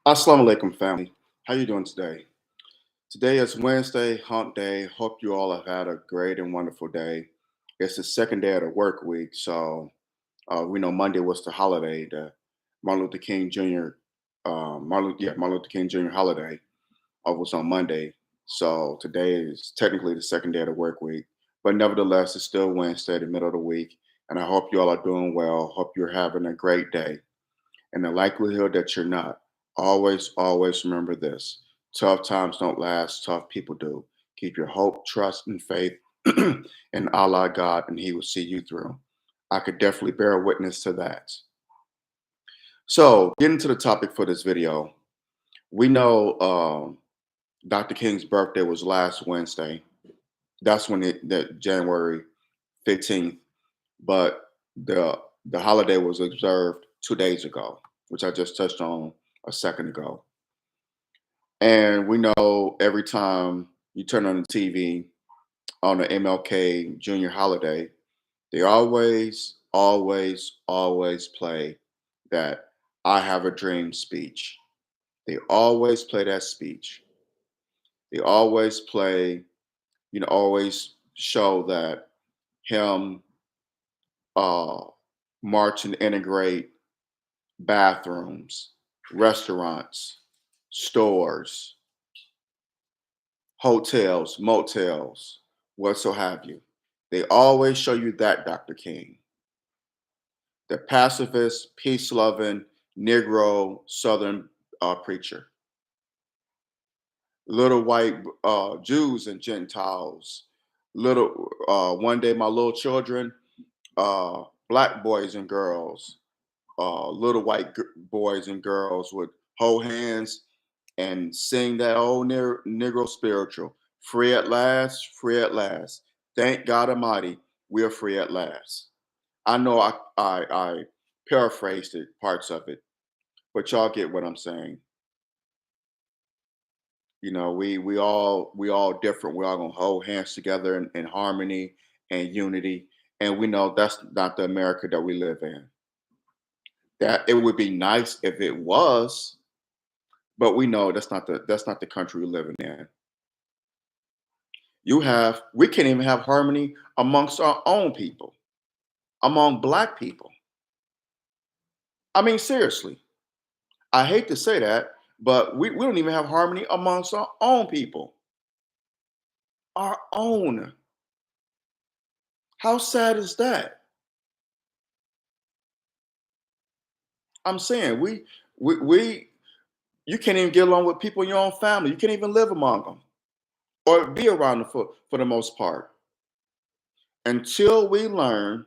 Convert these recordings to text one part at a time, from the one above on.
Assalamu alaikum, family. How you doing today? Today is Wednesday, hump day. Hope you all have had a great and wonderful day. It's the second day of the work week, so we know Monday was the holiday, the Martin Luther King Jr. Martin Luther King Jr. holiday was on Monday. So today is technically the second day of the work week, but nevertheless, it's still Wednesday, the middle of the week, and I hope you all are doing well. Hope you're having a great day. And the likelihood that you're not, always remember this: tough times don't last, tough people do. Keep your hope, trust, and faith in Allah God, and He will see you through. I could definitely bear witness to that. So, getting to the topic for this video, we know Dr. King's birthday was last Wednesday. That's when that January 15th, but the holiday was observed 2 days ago, which I just touched on a second ago. And we know every time you turn on the TV on the MLK Junior holiday, they always play that "I Have a Dream" speech. They always play that speech. They always play, always show that him uh, march and integrate bathrooms, restaurants, stores, hotels, motels, what so have you. They always show you that Dr. King, the pacifist, peace loving, Negro Southern preacher. Little white Jews and Gentiles. Little one day, my little children, black boys and girls, little white boys and girls would hold hands and sing that old Negro spiritual. Free at last, free at last. Thank God Almighty, we are free at last. I know I paraphrased it, parts of it, but y'all get what I'm saying. We all different. We all gonna hold hands together in harmony and unity, and we know that's not the America that we live in. That it would be nice if it was, but we know that's not the country we're living in. We can't even have harmony amongst our own people, among black people. I mean, seriously, I hate to say that, but we don't even have harmony amongst our own people. Our own. How sad is that? I'm saying we you can't even get along with people in your own family. You can't even live among them or be around them for the most part. Until we learn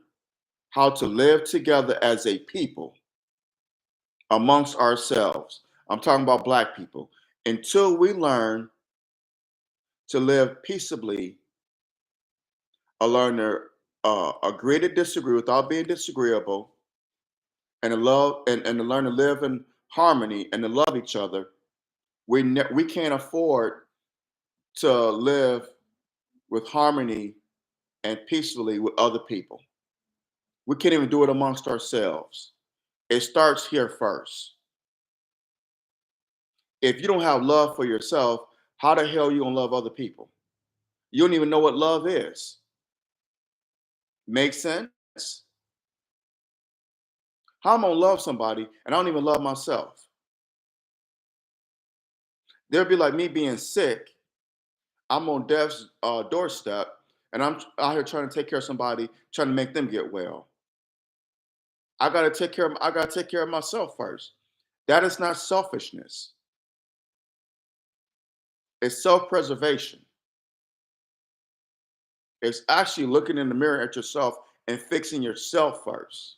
how to live together as a people amongst ourselves. I'm talking about black people. Until we learn to live peaceably or learn to agree to disagree without being disagreeable and to love and to learn to live in harmony and to love each other, we can't afford to live with harmony and peacefully with other people. We can't even do it amongst ourselves. It starts here first. If you don't have love for yourself, how the hell are you gonna love other people? You don't even know what love is. Make sense? How am I gonna love somebody and I don't even love myself? There'd be like me being sick. I'm on death's doorstep, and I'm out here trying to take care of somebody, trying to make them get well. I gotta take care of myself first. That is not selfishness. It's self-preservation. It's actually looking in the mirror at yourself and fixing yourself first.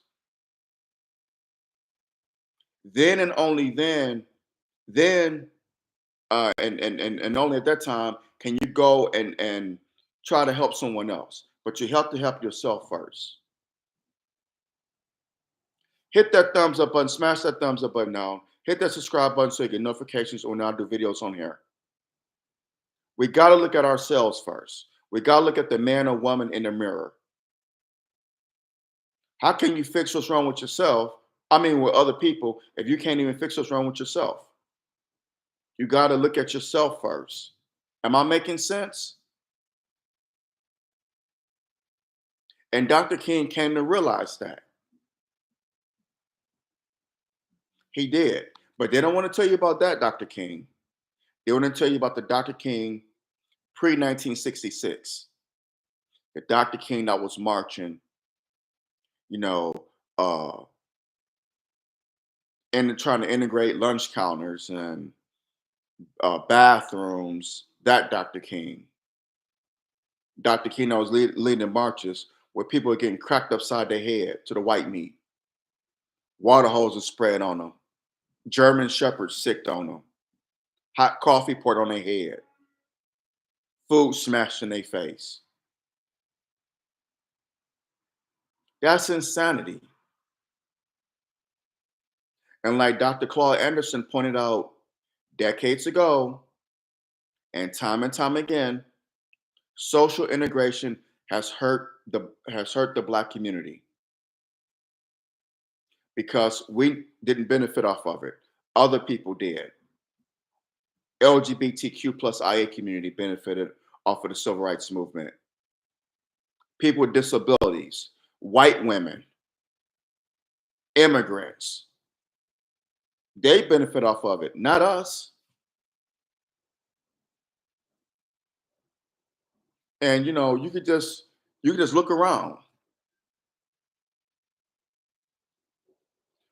Then and only then and only at that time can you go and try to help someone else. But you have to help yourself first. Hit that thumbs up button, smash that thumbs up button now. Hit that subscribe button so you get notifications when I do videos on here. We got to look at ourselves first. We got to look at the man or woman in the mirror. How can you fix what's wrong with yourself? I mean, with other people, if you can't even fix what's wrong with yourself? You got to look at yourself first. Am I making sense? And Dr. King came to realize that. He did. But they don't want to tell you about that Dr. King. They want to tell you about the Dr. King pre 1966, the Dr. King that was marching, you know, uh, and trying to integrate lunch counters and bathrooms. That Dr. King. Dr. King that was leading marches where people are getting cracked upside their head to the white meat, water hoses spread on them, German shepherds sicked on them, hot coffee poured on their head, food smashed in their face. That's insanity. And like Dr. Claude Anderson pointed out decades ago, and time again, social integration has hurt the black community because we didn't benefit off of it. Other people did. LGBTQ plus IA community benefited off of the civil rights movement. People with disabilities, white women, immigrants, they benefit off of it, not us. And you could just look around.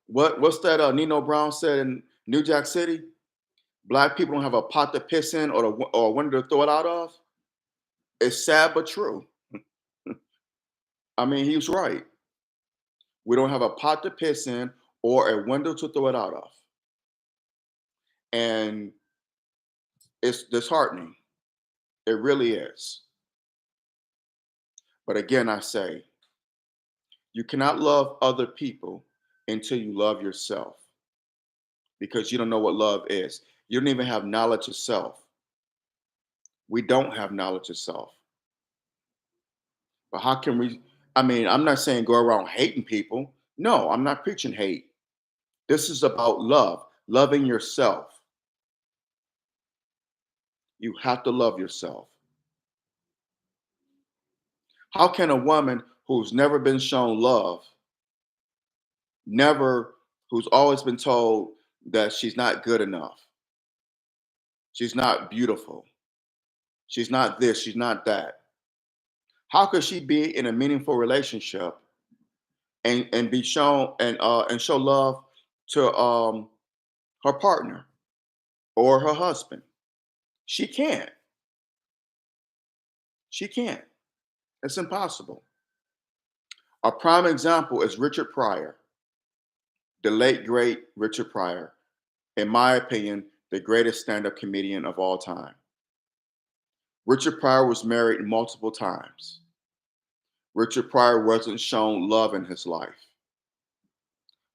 What's that Nino Brown said in New Jack City? Black people don't have a pot to piss in or a window to throw it out of. It's sad but true. I mean, he was right. We don't have a pot to piss in or a window to throw it out of. And it's disheartening. It really is. But again, I say, you cannot love other people until you love yourself because you don't know what love is. You don't even have knowledge of self. We don't have knowledge of self. But how can we? I mean, I'm not saying go around hating people. No, I'm not preaching hate. This is about love, loving yourself. You have to love yourself. How can a woman who's never been shown love, never, who's always been told that she's not good enough, she's not beautiful, she's not this, she's not that, how could she be in a meaningful relationship and be shown and show love to her partner or her husband? She can't. She can't. It's impossible. A prime example is Richard Pryor, the late great Richard Pryor. In my opinion, the greatest stand-up comedian of all time. Richard Pryor was married multiple times. Richard Pryor wasn't shown love in his life.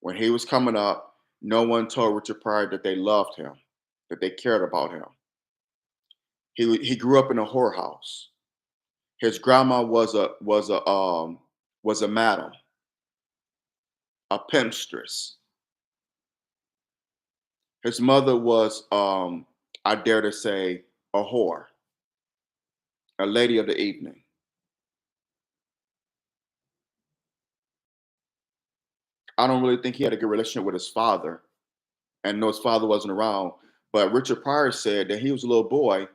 When he was coming up, no one told Richard Pryor that they loved him, that they cared about him. He grew up in a whorehouse. His grandma was a madam, a pimpstress. His mother was, I dare to say, a whore, a lady of the evening. I don't really think he had a good relationship with his father, and no, his father wasn't around. But Richard Pryor said that he was a little boy,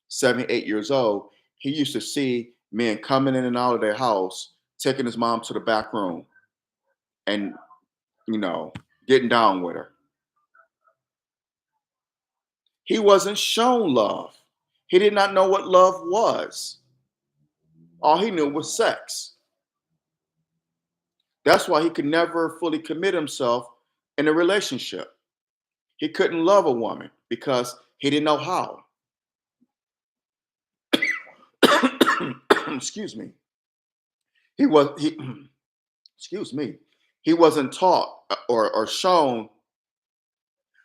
7, 8 years old. He used to see men coming in and out of their house, taking his mom to the back room, and you know, getting down with her. He wasn't shown love. He did not know what love was. All he knew was sex. That's why he could never fully commit himself in a relationship. He couldn't love a woman because he didn't know how. Excuse me. He excuse me. He wasn't taught or shown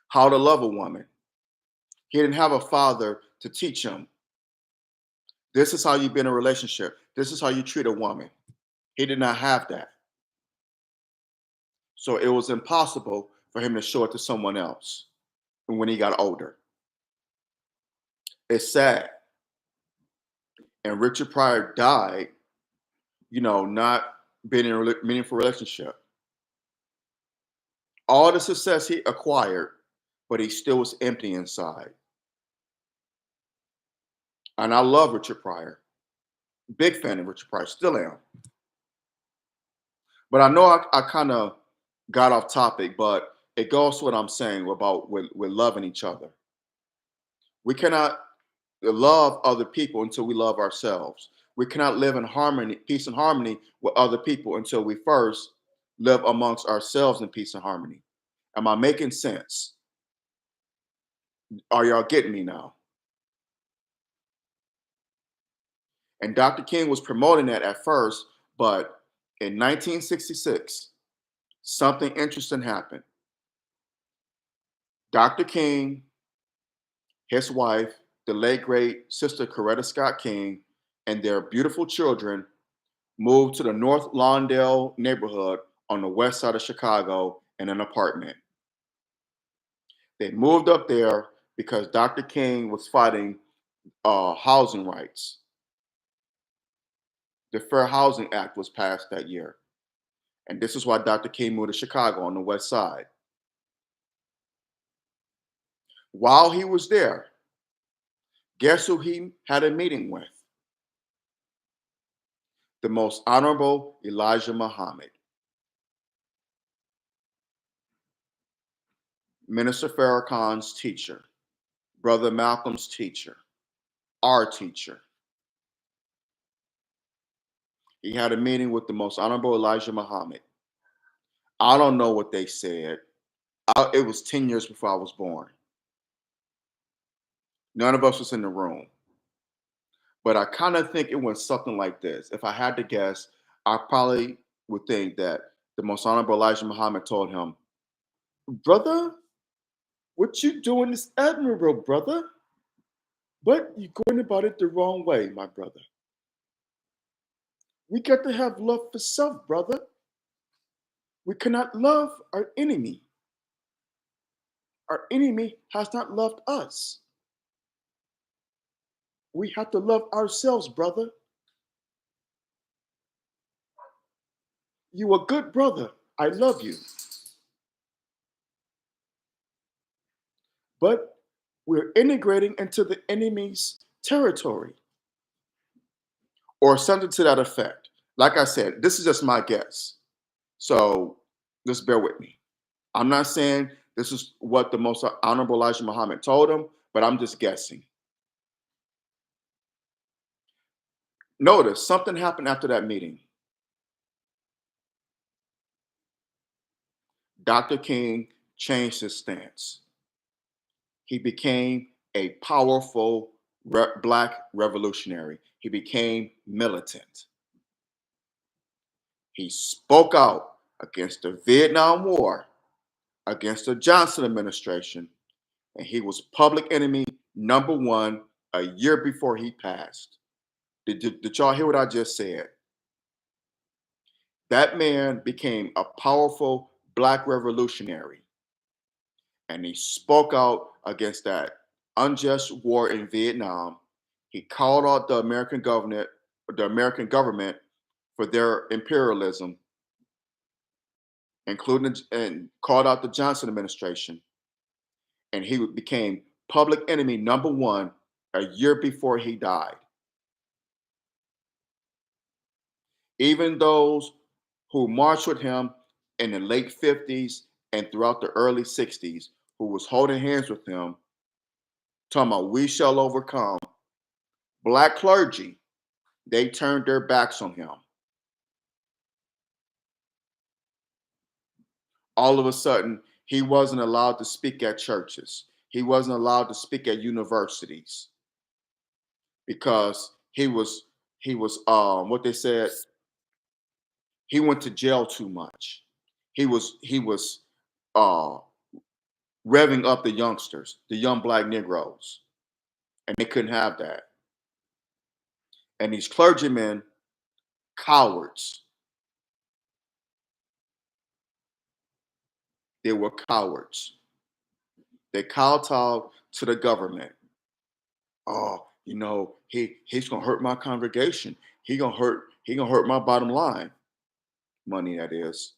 how to love a woman. He didn't have a father to teach him. This is how you be in a relationship. This is how you treat a woman. He did not have that. So it was impossible for him to show it to someone else when he got older. It's sad. And Richard Pryor died, not being in a meaningful relationship. All the success he acquired, but he still was empty inside. And I love Richard Pryor. Big fan of Richard Pryor, still am. But I know I kind of got off topic, but it goes to what I'm saying about with loving each other. We cannot love other people until we love ourselves. We cannot live in harmony, peace and harmony with other people until we first live amongst ourselves in peace and harmony. Am I making sense? Are y'all getting me now? And Dr. King was promoting that at first, but in 1966, something interesting happened. Dr. King, his wife, the late great sister Coretta Scott King, and their beautiful children moved to the North Lawndale neighborhood on the west side of Chicago in an apartment. They moved up there because Dr. King was fighting housing rights. The Fair Housing Act was passed that year. And this is why Dr. King moved to Chicago on the west side. While he was there, guess who he had a meeting with? The Most Honorable Elijah Muhammad, Minister Farrakhan's teacher, Brother Malcolm's teacher, our teacher. He had a meeting with the Most Honorable Elijah Muhammad. I don't know what they said. It was 10 years before I was born. None of us was in the room. But I kind of think it went something like this. If I had to guess, I probably would think that the Most Honorable Elijah Muhammad told him, "Brother, what you doing is admirable, brother. But you're going about it the wrong way, my brother. We got to have love for self, brother. We cannot love our enemy. Our enemy has not loved us. We have to love ourselves, brother. You a good brother. I love you. But we're integrating into the enemy's territory." Or something to that effect. Like I said, this is just my guess. So just bear with me. I'm not saying this is what the Most Honorable Elijah Muhammad told him, but I'm just guessing. Notice something happened after that meeting. Dr. King changed his stance. He became a powerful black revolutionary. He became militant. He spoke out against the Vietnam War, against the Johnson administration, and he was public enemy number one a year before he passed. Did y'all hear what I just said? That man became a powerful black revolutionary, and he spoke out against that unjust war in Vietnam. He called out the American government for their imperialism, including and called out the Johnson administration, and he became public enemy number one a year before he died. Even those who marched with him in the late 50s and throughout the early 60s, who was holding hands with him, talking about we shall overcome, black clergy, they turned their backs on him. All of a sudden, he wasn't allowed to speak at churches. He wasn't allowed to speak at universities because he was what they said, he went to jail too much. He was uh revving up the youngsters, the young black Negroes, and they couldn't have that. And these clergymen, cowards, they were cowards. They kowtowed to the government. Oh, he's gonna hurt my congregation. He gonna hurt my bottom line. Money, that is.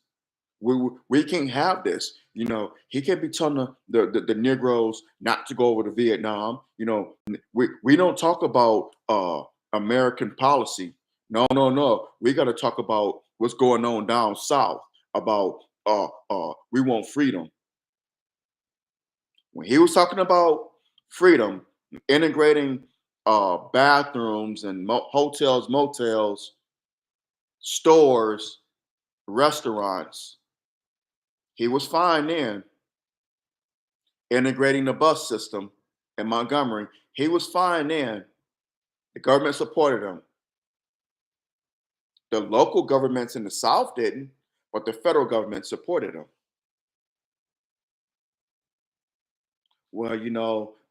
We can't have this. He can't be telling the Negroes not to go over to Vietnam. We don't talk about American policy. No, no, no. We got to talk about what's going on down south. About we want freedom. When he was talking about freedom, integrating bathrooms and hotels, motels, stores, restaurants, he was fine then. Integrating the bus system in Montgomery, he was fine then. The government supported him. The local governments in the South didn't, but the federal government supported him. Well,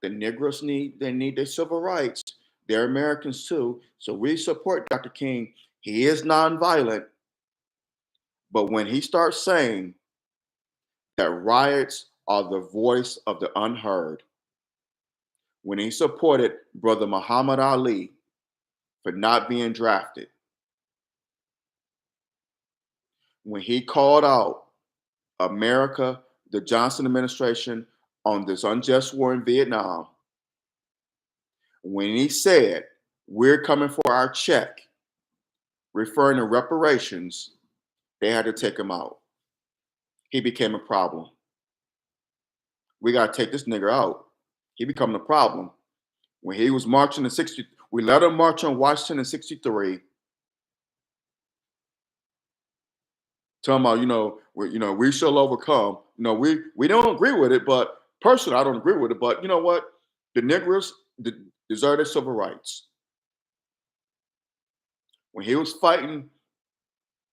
the Negroes need their civil rights. They're Americans too. So we support Dr. King. He is nonviolent, but when he starts saying that riots are the voice of the unheard, when he supported Brother Muhammad Ali for not being drafted, when he called out America, the Johnson administration, on this unjust war in Vietnam, when he said, "We're coming for our check," referring to reparations, they had to take him out. He became a problem. We got to take this nigger out. He became a problem. When he was marching in 60, we let him march on Washington in 63. Talking about, we shall overcome. We don't agree with it, but personally, I don't agree with it. But you know what? The Negroes deserve their civil rights. When he was fighting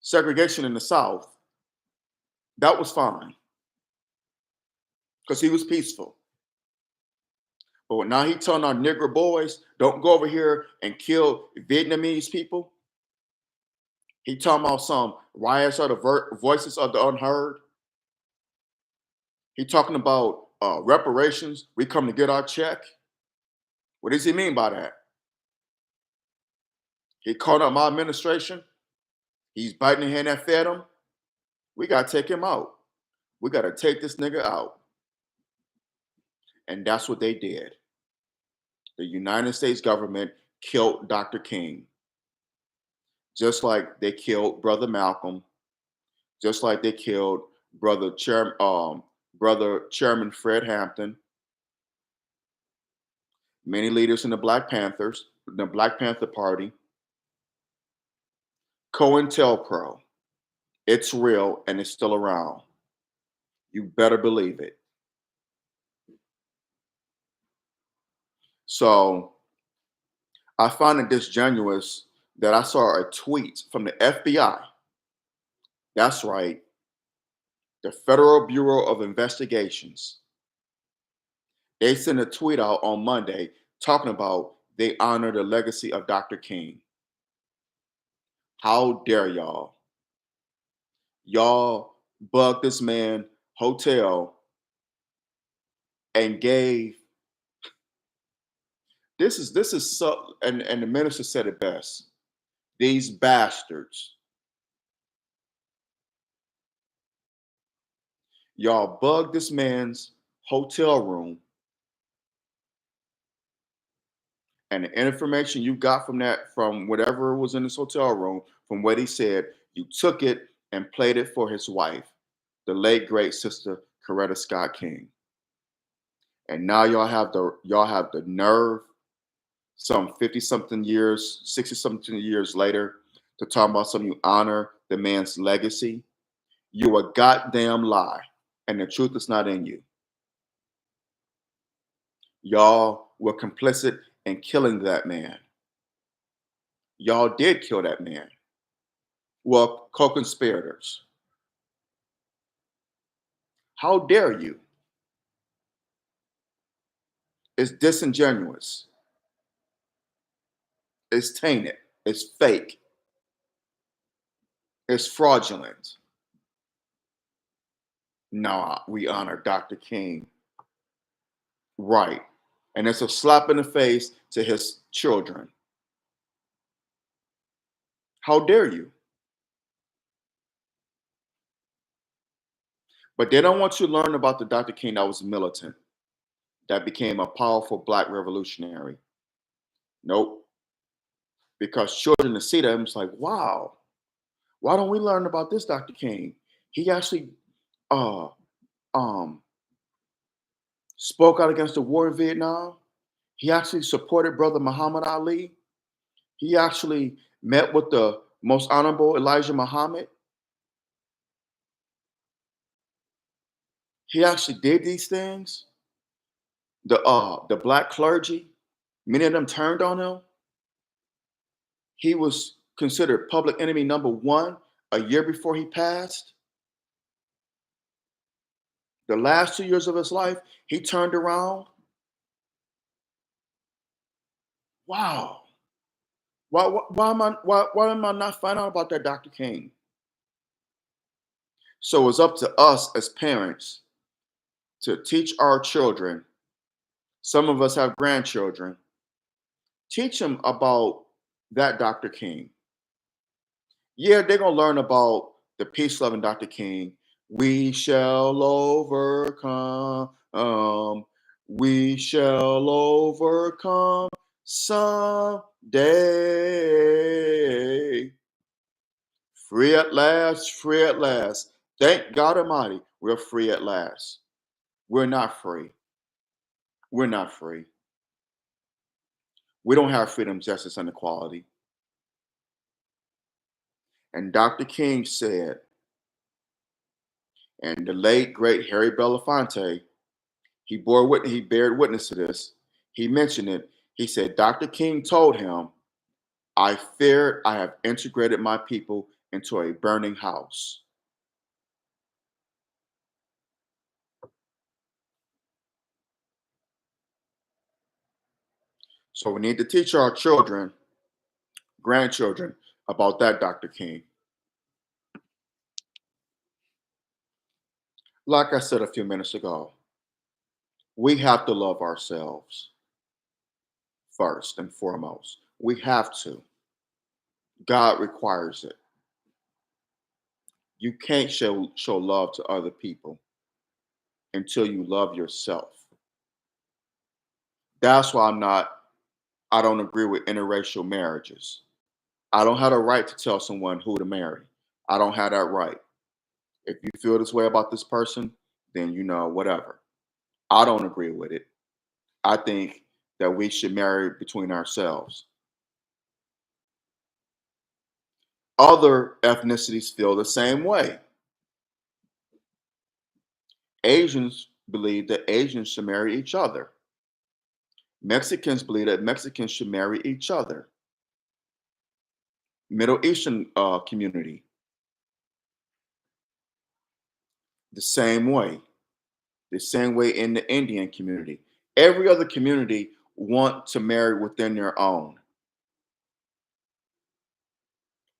segregation in the South, that was fine because he was peaceful. But now he telling our Negro boys, don't go over here and kill Vietnamese people. He talking about some riots are the voices of the unheard. He talking about reparations. We come to get our check. What does he mean by that? He called up my administration. He's biting the hand that fed him. We got to take him out. We got to take this nigga out. And that's what they did. The United States government killed Dr. King. Just like they killed Brother Malcolm. Just like they killed Brother Chairman Fred Hampton. Many leaders in the Black Panther Party. COINTELPRO. It's real and it's still around. You better believe it. So I find it disingenuous that I saw a tweet from the FBI. That's right, the Federal Bureau of Investigations. They sent a tweet out on Monday talking about they honor the legacy of Dr. King. How dare y'all? Y'all bugged this man hotel and gave this is so, and the minister said it best. These bastards. Y'all bugged this man's hotel room, and the information you got from whatever was in his hotel room, from what he said, you took it and played it for his wife, the late great sister Coretta Scott King. And now y'all have the nerve, some 50 something years, 60 something years later, to talk about something you honor the man's legacy. You a goddamn lie, and the truth is not in you. Y'all were complicit in killing that man. Y'all did kill that man. Well, co-conspirators. How dare you? It's disingenuous. It's tainted. It's fake. It's fraudulent. No, we honor Dr. King. Right. And it's a slap in the face to his children. How dare you? But they don't want you to learn about the Dr. King that was militant, that became a powerful black revolutionary. Nope. Because children to see them, it's like, wow, why don't we learn about this Dr. King? He actually uh um spoke out against the war in Vietnam. He actually supported Brother Muhammad Ali. He actually met with the most honorable Elijah Muhammad. He actually did these things. The black clergy, many of them turned on him. He was considered public enemy number one a year before he passed. The last 2 years of his life, he turned around. Wow. Why am I not finding out about that, Dr. King? So it's up to us as parents to teach our children. Some of us have grandchildren. Teach them about that Dr. King. Yeah, they're gonna learn about the peace loving Dr. King. We shall overcome. We shall overcome someday. Free at last, free at last. Thank God Almighty, we're free at last. We're not free. We're not free. We don't have freedom, justice, and equality. And Dr. King said, and the late great Harry Belafonte, he bared witness to this. He mentioned it. He said, Dr. King told him, I feared I have integrated my people into a burning house. So we need to teach our children, grandchildren, about that Dr. King. Like I said a few minutes ago, we have to love ourselves first and foremost. We have to. God requires it. You can't show love to other people until you love yourself. That's why I don't agree with interracial marriages. I don't have the right to tell someone who to marry. I don't have that right. If you feel this way about this person, then whatever. I don't agree with it. I think that we should marry between ourselves. Other ethnicities feel the same way. Asians believe that Asians should marry each other. Mexicans believe that Mexicans should marry each other. Middle Eastern community, the same way. The same way in the Indian community. Every other community want to marry within their own.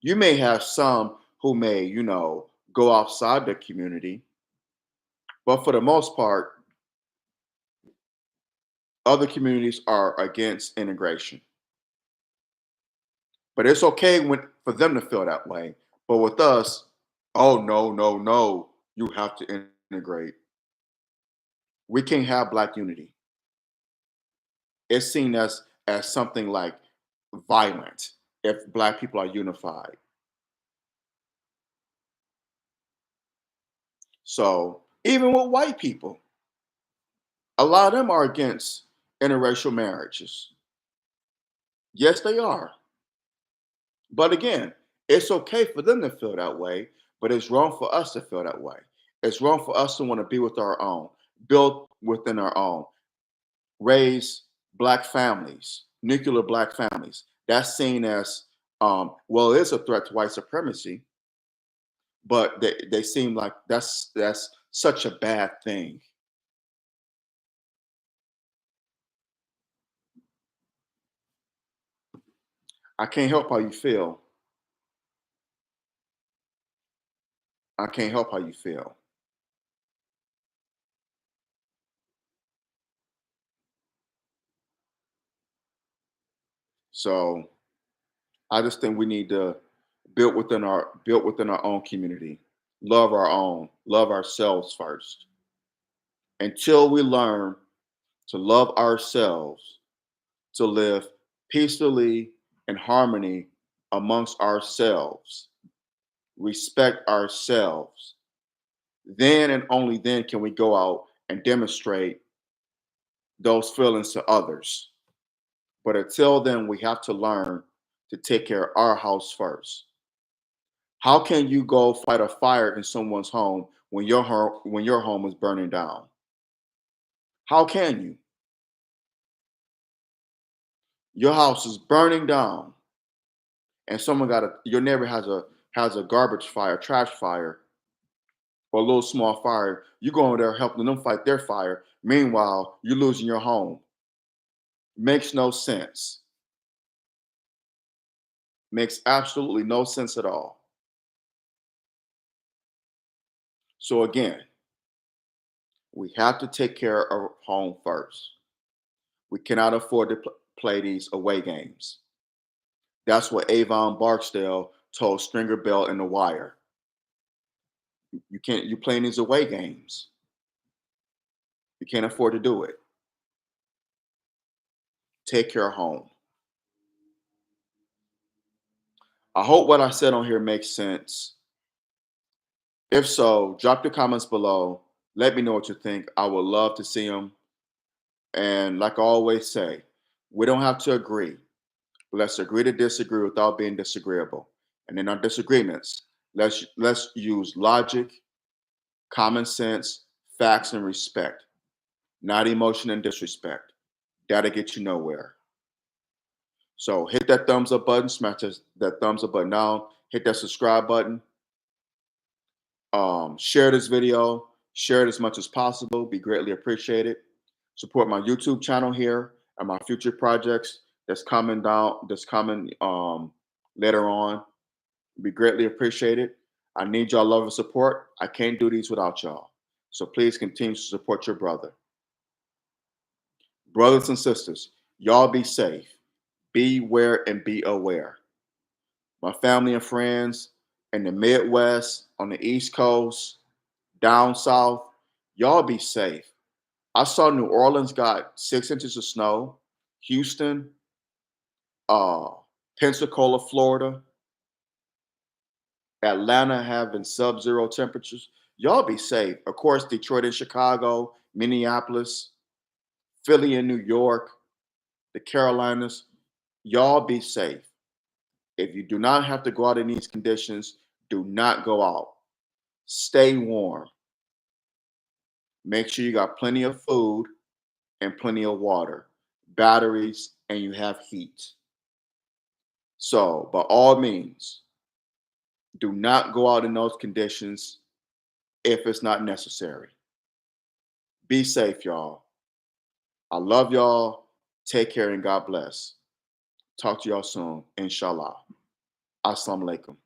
You may have some who may, go outside the community, but for the most part, other communities are against integration. But it's okay for them to feel that way. But with us, oh no, no, no, you have to integrate. We can't have black unity. It's seen as something like violent if black people are unified. So even with white people, a lot of them are against interracial marriages. Yes, they are. But again, it's okay for them to feel that way, but it's wrong for us to feel that way. It's wrong for us to want to be with our own, build within our own, raise black families, nuclear black families. That's seen as, well, it's a threat to white supremacy, but they seem like that's such a bad thing. I can't help how you feel. I can't help how you feel. So I just think we need to build within our own community, love ourselves first. Until we learn to love ourselves, to live peacefully in harmony amongst ourselves, respect ourselves, then and only then can we go out and demonstrate those feelings to others. But until then, we have to learn to take care of our house first. How can you go fight a fire in someone's home when your home is burning down? How can you? Your house is burning down, and your neighbor has a garbage fire, trash fire, or a little small fire. You go over there helping them fight their fire. Meanwhile, you're losing your home. Makes no sense. Makes absolutely no sense at all. So again, we have to take care of our home first. We cannot afford to play these away games. That's what Avon Barksdale told Stringer Bell in The Wire. You playing these away games. You can't afford to do it. Take care of home. I hope what I said on here makes sense. If so, drop your comments below. Let me know what you think. I would love to see them. And like I always say, we don't have to agree. Let's agree to disagree without being disagreeable. And in our disagreements, let's use logic, common sense, facts, and respect, not emotion and disrespect. That'll get you nowhere. So hit that thumbs up button, smash that thumbs up button down, hit that subscribe button, share this video, share it as much as possible, be greatly appreciated. Support my YouTube channel here and my future projects that's coming later on. Be greatly appreciated. I need y'all love and support. I can't do these without y'all. So please continue to support your brother. Brothers and sisters, y'all be safe. Beware and be aware. My family and friends in the Midwest, on the East Coast, down south, y'all be safe. I saw New Orleans got 6 inches of snow. Houston, uh, Pensacola, Florida, Atlanta having sub-zero temperatures. Y'all be safe. Of course, Detroit and Chicago, Minneapolis, Philly and New York, the Carolinas. Y'all be safe. If you do not have to go out in these conditions, do not go out. Stay warm. Make sure you got plenty of food and plenty of water, batteries, and you have heat. So, by all means, do not go out in those conditions if it's not necessary. Be safe, y'all. I love y'all. Take care and God bless. Talk to y'all soon, inshallah. Assalamu alaikum.